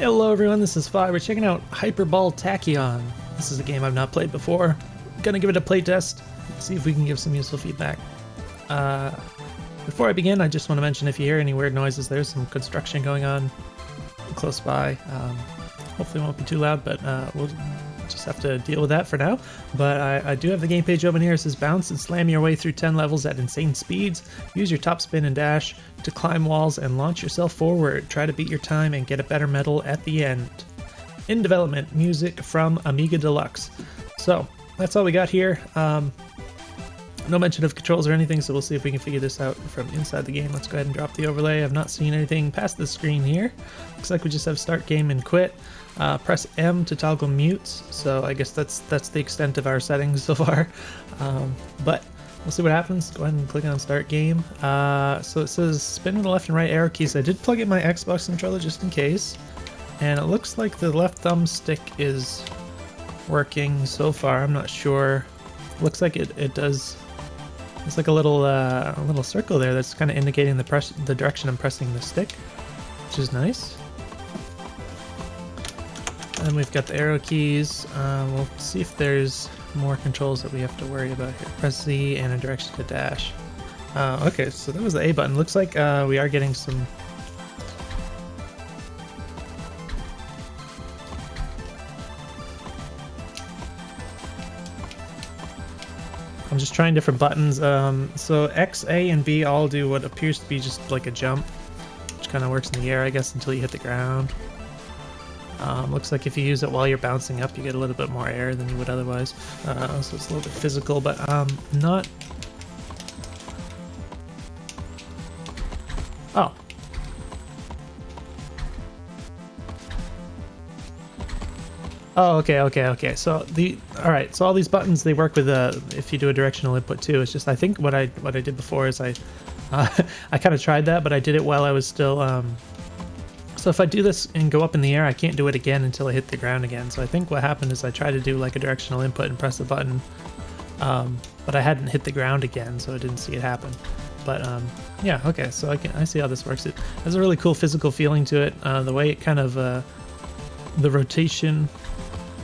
Hello everyone, this is Fi. We're checking out Hyperball Tachyon. This is a game I've not played before. Gonna give it a playtest, see if we can give some useful feedback. Before I begin, I just want to mention if you hear any weird noises, there's some construction going on close by. Hopefully it won't be too loud, but we'll just have to deal with that for now. But I do have the game page open here. It says bounce and slam your way through 10 levels at insane speeds. Use your top spin and dash to climb walls and launch yourself forward. Try to beat your time and get a better medal at the end. In development, music from Amiga Deluxe. So that's all we got here. No mention of controls or anything, so we'll see if we can figure this out from inside the game. Let's go ahead and drop the overlay. I've not seen anything past the screen here. Looks like we just have start game and quit. Press M to toggle mutes, so I guess that's the extent of our settings so far. But we'll see what happens. Go ahead and click on start game. So it says spin with the left and right arrow keys. I did plug in my Xbox controller just in case, and it looks like the left thumbstick is working so far. I'm not sure. Looks like it does. It's like a little circle there that's kind of indicating the direction I'm pressing the stick, which is nice. And we've got the arrow keys. We'll see if there's more controls that we have to worry about here. Press Z and a direction to dash. Okay, so that was the A button. Looks like we are getting some... I'm just trying different buttons. So X, A, and B all do what appears to be just like a jump, which kind of works in the air, I guess, until you hit the ground. Looks like if you use it while you're bouncing up, you get a little bit more air than you would otherwise. So it's a little bit physical, but not... Oh. Oh, okay. So alright, so all these buttons, they work with if you do a directional input too. It's just, I think what I did before is I kind of tried that, but I did it while I was still... So if I do this and go up in the air, I can't do it again until I hit the ground again. So I think what happened is I tried to do like a directional input and press the button, but I hadn't hit the ground again, so I didn't see it happen. But yeah, okay, so I see how this works. It has a really cool physical feeling to it. The way it kind of the rotation,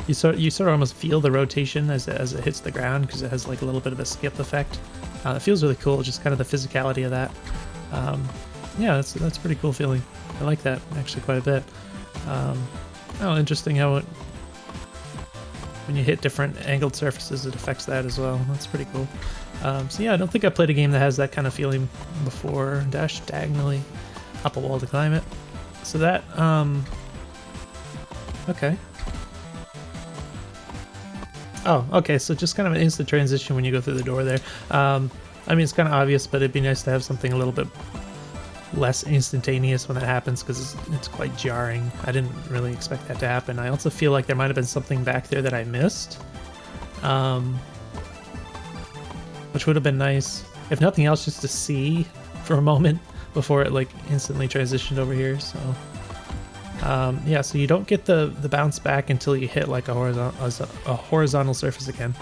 you sort of almost feel the rotation as it hits the ground, because it has like a little bit of a skip effect. It feels really cool, just kind of the physicality of that. Yeah, that's pretty cool feeling. I like that actually quite a bit. Oh, interesting how when you hit different angled surfaces, it affects that as well. That's pretty cool. So yeah, I don't think I played a game that has that kind of feeling before. Dash diagonally up a wall to climb it. So that, okay. Oh, okay, so just kind of an instant transition when you go through the door there. I mean, it's kind of obvious, but it'd be nice to have something a little bit less instantaneous when that happens, because it's quite jarring. I didn't really expect that to happen. I also feel like there might have been something back there that I missed, which would have been nice, if nothing else, just to see for a moment before it like instantly transitioned over here. So yeah, so you don't get the bounce back until you hit like a horizontal surface again.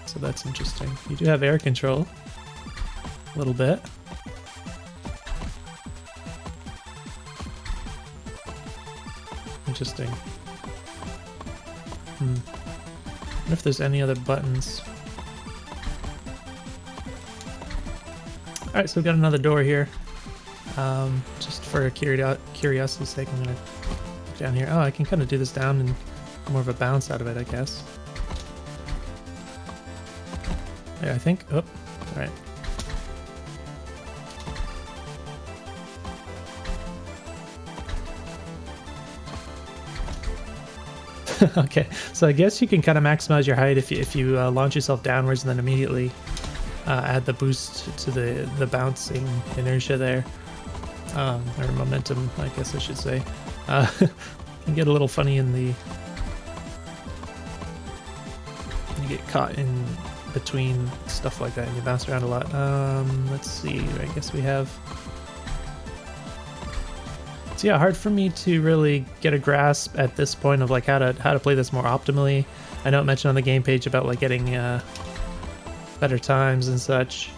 So that's interesting. You do have air control a little bit. Interesting. I wonder if there's any other buttons. Alright, so we've got another door here. Just for curiosity's sake, I'm gonna look down here. Oh, I can kind of do this down and more of a bounce out of it, I guess. Yeah, I think. Oh, alright. Okay, so I guess you can kind of maximize your height if you launch yourself downwards and then immediately add the boost to the bouncing inertia there, or momentum, I guess I should say. Can get a little funny in the... You get caught in between stuff like that and you bounce around a lot. Let's see, I guess we have... So yeah, hard for me to really get a grasp at this point of like how to play this more optimally. I know it mentioned on the game page about like getting better times and such.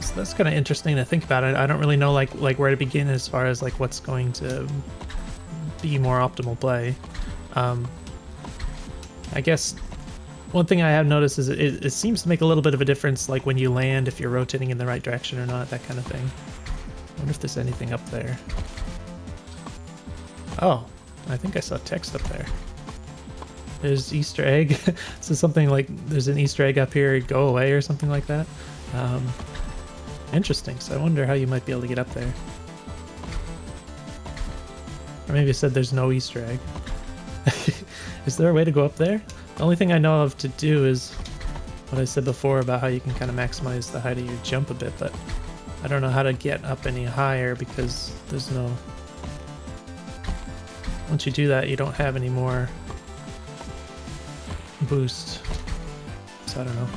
So that's kind of interesting to think about. I don't really know like where to begin as far as like what's going to be more optimal play. I guess one thing I have noticed is it seems to make a little bit of a difference, like when you land, if you're rotating in the right direction or not, that kind of thing. I wonder if there's anything up there. Oh, I think I saw text up there. There's Easter egg. So something like there's an Easter egg up here, go away or something like that. Interesting. So I wonder how you might be able to get up there. Or maybe it said there's no Easter egg. Is there a way to go up there? The only thing I know of to do is what I said before about how you can kind of maximize the height of your jump a bit, but I don't know how to get up any higher because there's no... Once you do that, you don't have any more boost. So I don't know.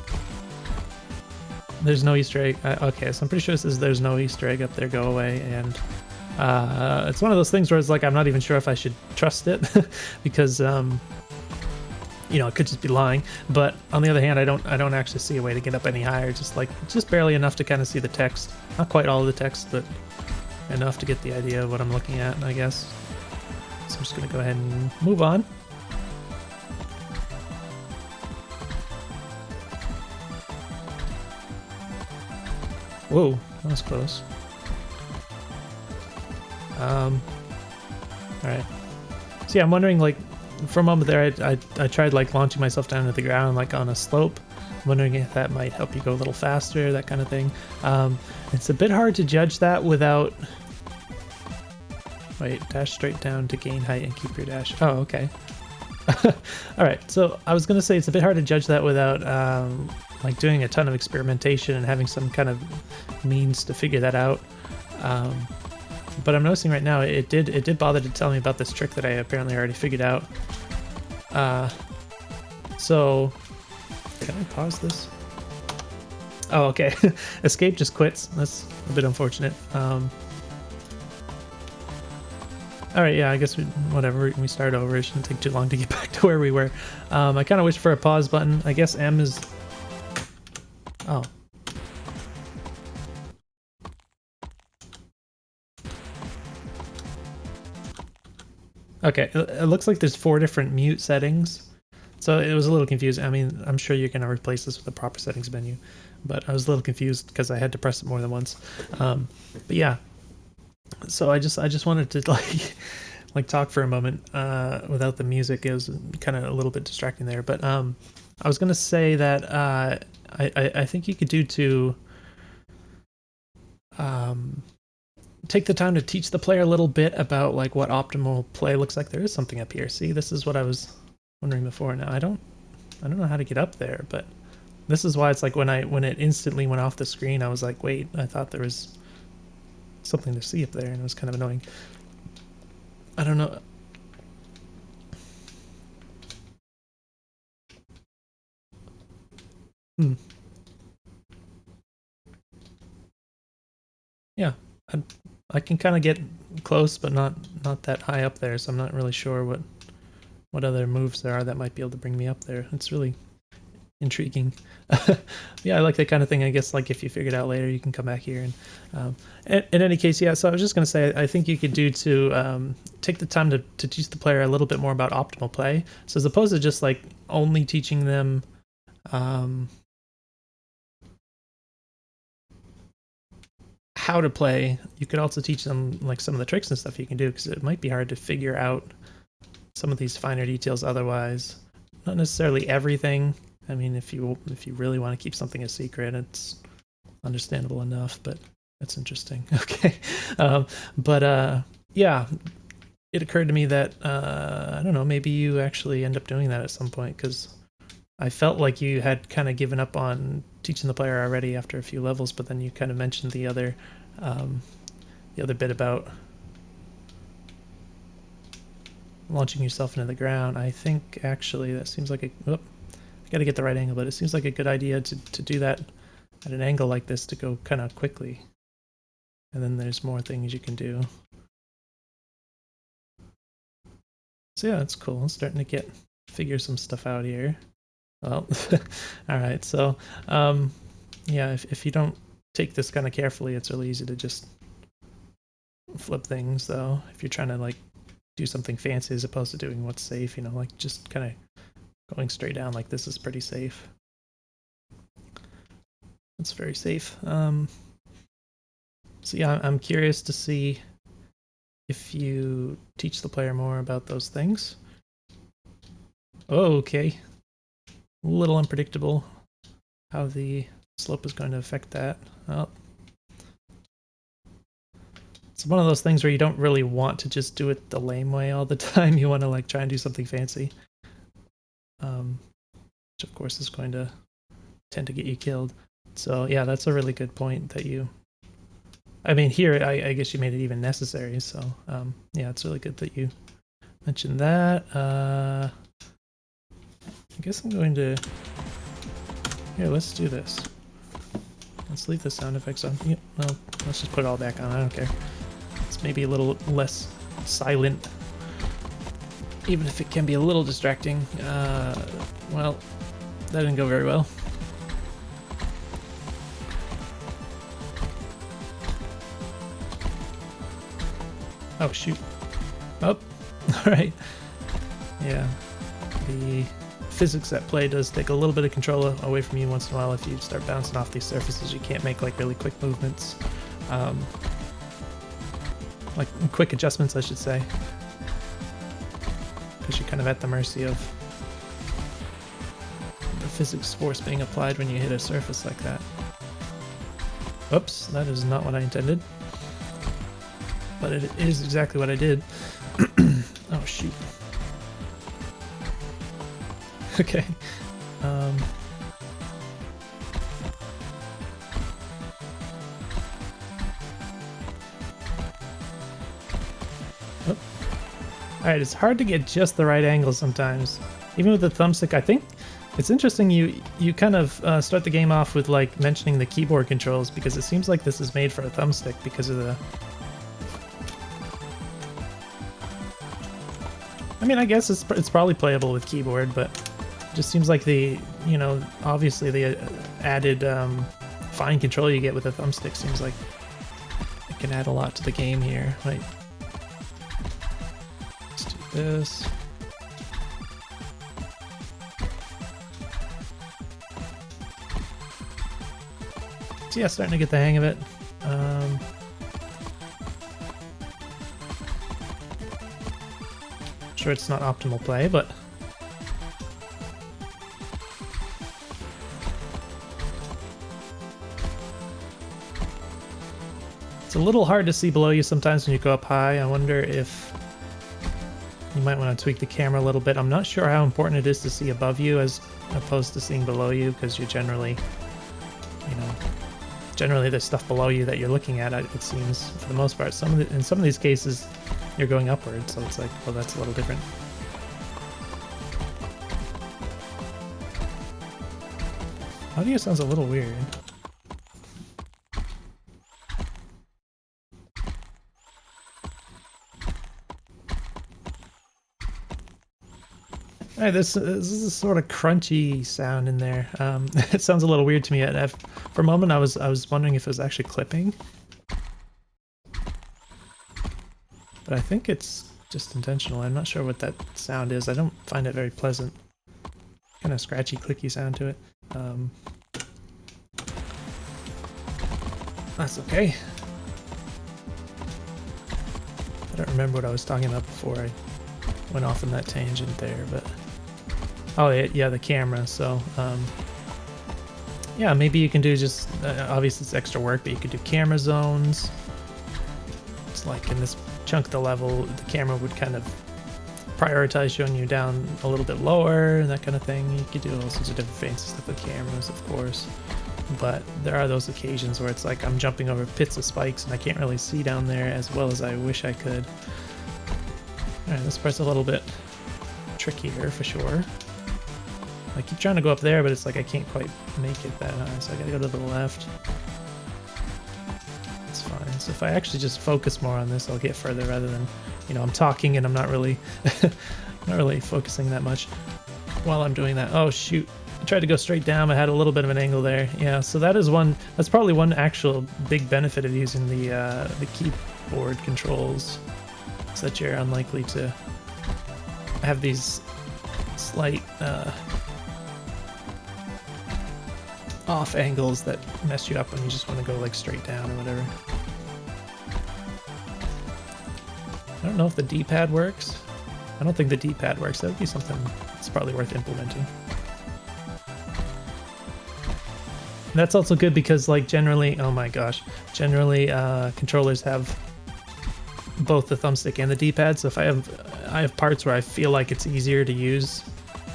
There's no Easter egg. Okay, so I'm pretty sure it says there's no Easter egg up there, go away, and it's one of those things where it's like I'm not even sure if I should trust it because you know, it could just be lying. But on the other hand, I don't actually see a way to get up any higher, just barely enough to kind of see the text. Not quite all of the text, but enough to get the idea of what I'm looking at, I guess. So I'm just gonna go ahead and move on. Whoa, that was close. Alright. So yeah, I'm wondering, like, for a moment there, I tried, like, launching myself down to the ground, like, on a slope. I'm wondering if that might help you go a little faster, that kind of thing. It's a bit hard to judge that without... Wait, dash straight down to gain height and keep your dash. Oh, okay. Alright, so I was going to say it's a bit hard to judge that without like doing a ton of experimentation and having some kind of means to figure that out. But I'm noticing right now it did bother to tell me about this trick that I apparently already figured out. So can I pause this? Oh, okay. Escape just quits. That's a bit unfortunate. Alright, yeah, I guess whatever, we start over. It shouldn't take too long to get back to where we were. I kind of wish for a pause button. I guess M is... Oh. Okay, it looks like there's 4 different mute settings. So it was a little confusing. I mean, I'm sure you're going to replace this with a proper settings menu. But I was a little confused because I had to press it more than once. But yeah. So I just wanted to like talk for a moment without the music. It was kind of a little bit distracting there, but I was gonna say that I think you could do to take the time to teach the player a little bit about like what optimal play looks like. There is something up here. See, this is what I was wondering before. Now I don't know how to get up there, but this is why it's like when it instantly went off the screen, I was like, wait, I thought there was something to see up there, and it was kind of annoying. I don't know. Yeah, I can kind of get close, but not that high up there, so I'm not really sure what other moves there are that might be able to bring me up there. It's really intriguing. Yeah, I like that kind of thing. I guess like if you figure it out later, you can come back here. And in any case, yeah, so I was just going to say, I think you could do to take the time to teach the player a little bit more about optimal play. So as opposed to just like only teaching them how to play, you could also teach them like some of the tricks and stuff you can do, because it might be hard to figure out some of these finer details otherwise. Not necessarily everything. I mean, if you really want to keep something a secret, it's understandable enough, but that's interesting. Okay. Yeah, it occurred to me that, I don't know, maybe you actually end up doing that at some point, because I felt like you had kind of given up on teaching the player already after a few levels, but then you kind of mentioned the other bit about launching yourself into the ground. I think actually that seems like I gotta get the right angle, but it seems like a good idea to do that at an angle like this to go kind of quickly. And then there's more things you can do. So yeah, that's cool. I'm starting to figure some stuff out here. Well, all right. So yeah, if you don't take this kind of carefully, it's really easy to just flip things, though, if you're trying to like do something fancy as opposed to doing what's safe, you know, like just kind of going straight down like this is pretty safe. It's very safe. So yeah, I'm curious to see if you teach the player more about those things. Oh, okay. A little unpredictable how the slope is going to affect that. Oh. It's one of those things where you don't really want to just do it the lame way all the time. You want to like try and do something fancy. Which of course is going to tend to get you killed. So yeah, that's a really good point that you... I mean, here, I guess you made it even necessary, so yeah, it's really good that you mentioned that. I guess I'm going to... Here, let's do this. Let's leave the sound effects on. Yeah, well, let's just put it all back on, I don't care. It's maybe a little less silent, even if it can be a little distracting. Well, that didn't go very well. Oh, shoot. Oh, alright. Yeah. The physics at play does take a little bit of control away from you once in a while if you start bouncing off these surfaces. You can't make like really quick movements. Like quick adjustments, I should say. Because you're kind of at the mercy of the physics force being applied when you hit a surface like that. Oops, that is not what I intended. But it is exactly what I did. Oh, shoot. Okay. Oh. Alright, it's hard to get just the right angle sometimes. Even with the thumbstick, I think it's interesting you kind of start the game off with like mentioning the keyboard controls, because it seems like this is made for a thumbstick because of the... I mean, I guess it's probably playable with keyboard, but it just seems like the, you know, obviously the added fine control you get with a thumbstick seems like it can add a lot to the game here. Right. Let's do this. So yeah, starting to get the hang of it. Sure, it's not optimal play, but it's a little hard to see below you sometimes when you go up high. I wonder if you might want to tweak the camera a little bit. I'm not sure how important it is to see above you as opposed to seeing below you, because you're generally, you know, generally there's stuff below you that you're looking at, it seems, for the most part. In some of these cases, you're going upward, so it's like, well, that's a little different. Audio sounds a little weird. Alright, this is a sort of crunchy sound in there. It sounds a little weird to me. For a moment, I was wondering if it was actually clipping. But I think it's just intentional. I'm not sure what that sound is. I don't find it very pleasant. Kind of scratchy, clicky sound to it. That's okay. I don't remember what I was talking about before I went off on that tangent there, but... Oh, yeah, the camera. So, yeah, maybe you can do just... obviously, it's extra work, but you could do camera zones. It's like in this chunk of the level, the camera would kind of prioritize showing you down a little bit lower and that kind of thing. You could do all sorts of different fancy stuff with cameras, of course. But there are those occasions where it's like I'm jumping over pits of spikes and I can't really see down there as well as I wish I could. Alright, this part's a little bit trickier for sure. I keep trying to go up there, but it's like I can't quite make it that high, so I gotta go to the left. It's fine. So if I actually just focus more on this, I'll get further rather than, you know, I'm talking and I'm not really not really focusing that much while I'm doing that. Oh shoot. I tried to go straight down, I had a little bit of an angle there. Yeah, so that is one, that's probably one actual big benefit of using the keyboard controls, is that you're unlikely to have these slight off angles that mess you up when you just want to go like straight down or whatever. I don't know if the D-pad works. I don't think the D-pad works. That would be something that's probably worth implementing. And that's also good because, like, generally, oh my gosh, generally controllers have both the thumbstick and the D-pad. So if I have parts where I feel like it's easier to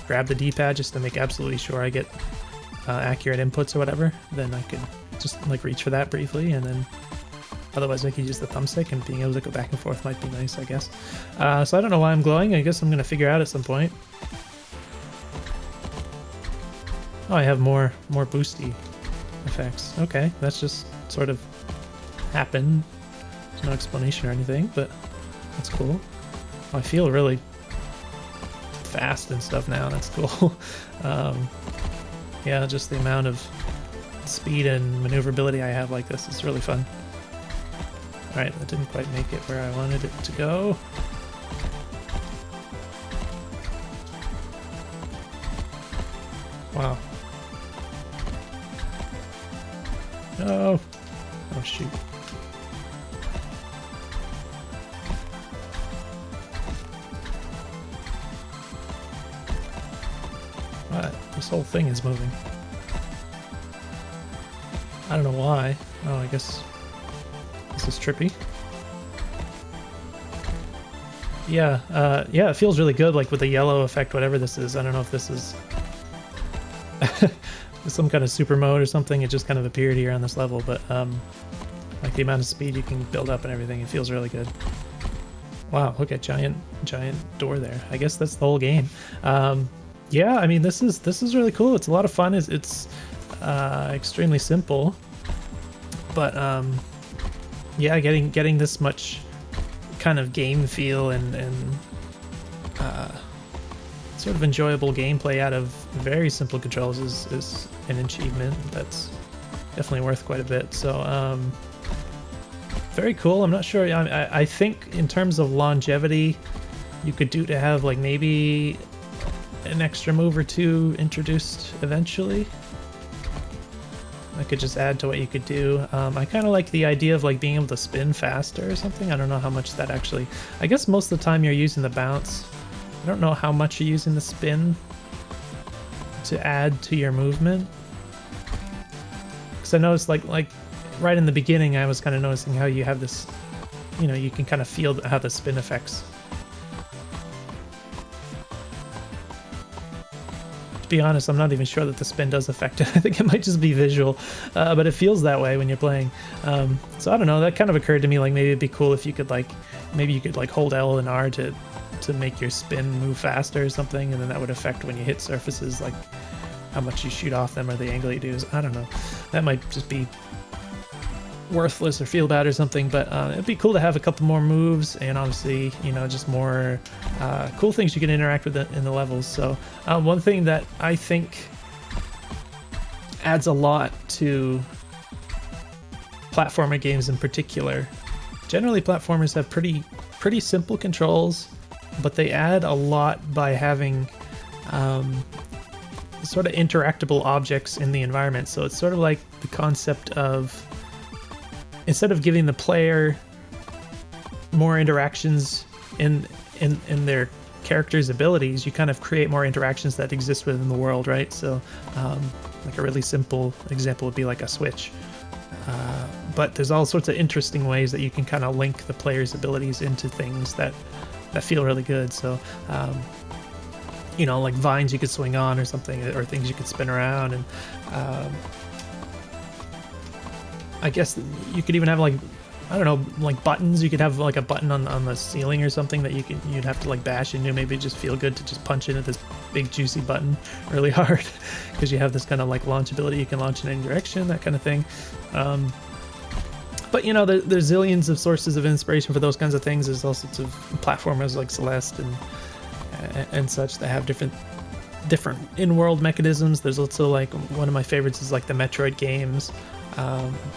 grab the D-pad just to make absolutely sure I get accurate inputs or whatever, then I could just like reach for that briefly, and then otherwise I could use the thumbstick, and being able to go back and forth might be nice, I guess. So I don't know why I'm glowing. I guess I'm gonna figure out at some point. Oh, I have more boosty effects. Okay, that's just sort of happened. There's no explanation or anything, but that's cool. Oh, I feel really fast and stuff now. That's cool. Yeah, just the amount of speed and maneuverability I have like this is really fun. Alright, that didn't quite make it where I wanted it to go. Wow. No! Oh shoot. What? This whole thing is moving. I don't know why. Oh, I guess this is trippy. Yeah, yeah, it feels really good, like with the yellow effect, whatever this is. I don't know if this is some kind of super mode or something. It just kind of appeared here on this level, but like the amount of speed you can build up and everything, it feels really good. Wow, look at giant door there. I guess that's the whole game. Yeah, I mean, this is really cool. It's a lot of fun. It's extremely simple, but yeah, getting this much kind of game feel and sort of enjoyable gameplay out of very simple controls is an achievement that's definitely worth quite a bit. So very cool. I'm not sure. I think in terms of longevity, you could do to have like maybe an extra move or two introduced eventually. I could just add to what you could do. I kind of like the idea of like being able to spin faster or something. I don't know how much that actually... I guess most of the time you're using the bounce. I don't know how much you're using the spin to add to your movement. Because I noticed like right in the beginning I was kind of noticing how you have this, you know, you can kind of feel how the spin affects. To be honest, I'm not even sure that the spin does affect it. I think it might just be visual, but it feels that way when you're playing. So I don't know, that kind of occurred to me, like maybe it'd be cool if you could maybe you could hold L and R to make your spin move faster or something, and then that would affect when you hit surfaces, like how much you shoot off them or the angle you do. I don't know. That might just be worthless or feel bad or something, but it'd be cool to have a couple more moves, and obviously, you know, just more cool things you can interact with in the levels. So one thing that I think adds a lot to platformer games in particular, generally platformers have pretty simple controls, but they add a lot by having sort of interactable objects in the environment. So it's sort of like the concept of, instead of giving the player more interactions in their character's abilities, you kind of create more interactions that exist within the world, right? So like a really simple example would be like a switch. But there's all sorts of interesting ways that you can kind of link the player's abilities into things that feel really good. So you know, like vines you could swing on or something, or things you could spin around, and I guess you could even have like, I don't know, like buttons. You could have like a button on the ceiling or something that you'd have to like bash into. Maybe just feel good to just punch into this big juicy button really hard because you have this kind of like launch ability. You can launch in any direction, that kind of thing. But you know, there's zillions of sources of inspiration for those kinds of things. There's all sorts of platformers like Celeste and such that have different different in-world mechanisms. There's also like one of my favorites is like the Metroid games.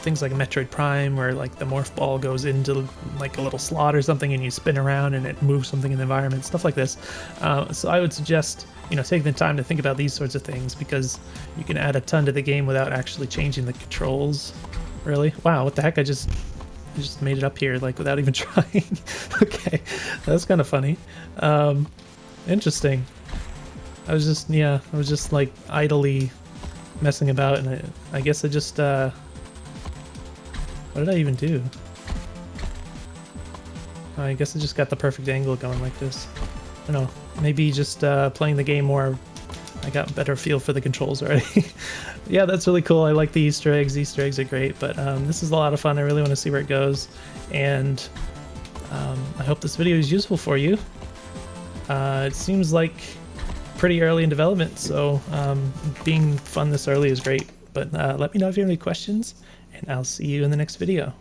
Things like Metroid Prime, where like the morph ball goes into like a little slot or something and you spin around and it moves something in the environment, stuff like this. So I would suggest, you know, taking the time to think about these sorts of things, because you can add a ton to the game without actually changing the controls. Really? Wow, what the heck? I just made it up here like without even trying. Okay, that's kind of funny. Interesting. I was just like idly messing about, and I guess I just what did I even do? I guess I just got the perfect angle going like this. I don't know, maybe just playing the game more, I got a better feel for the controls already. Yeah, that's really cool. I like the Easter eggs. The Easter eggs are great, but this is a lot of fun. I really want to see where it goes, and I hope this video is useful for you. It seems like pretty early in development, so being fun this early is great. But let me know if you have any questions, and I'll see you in the next video.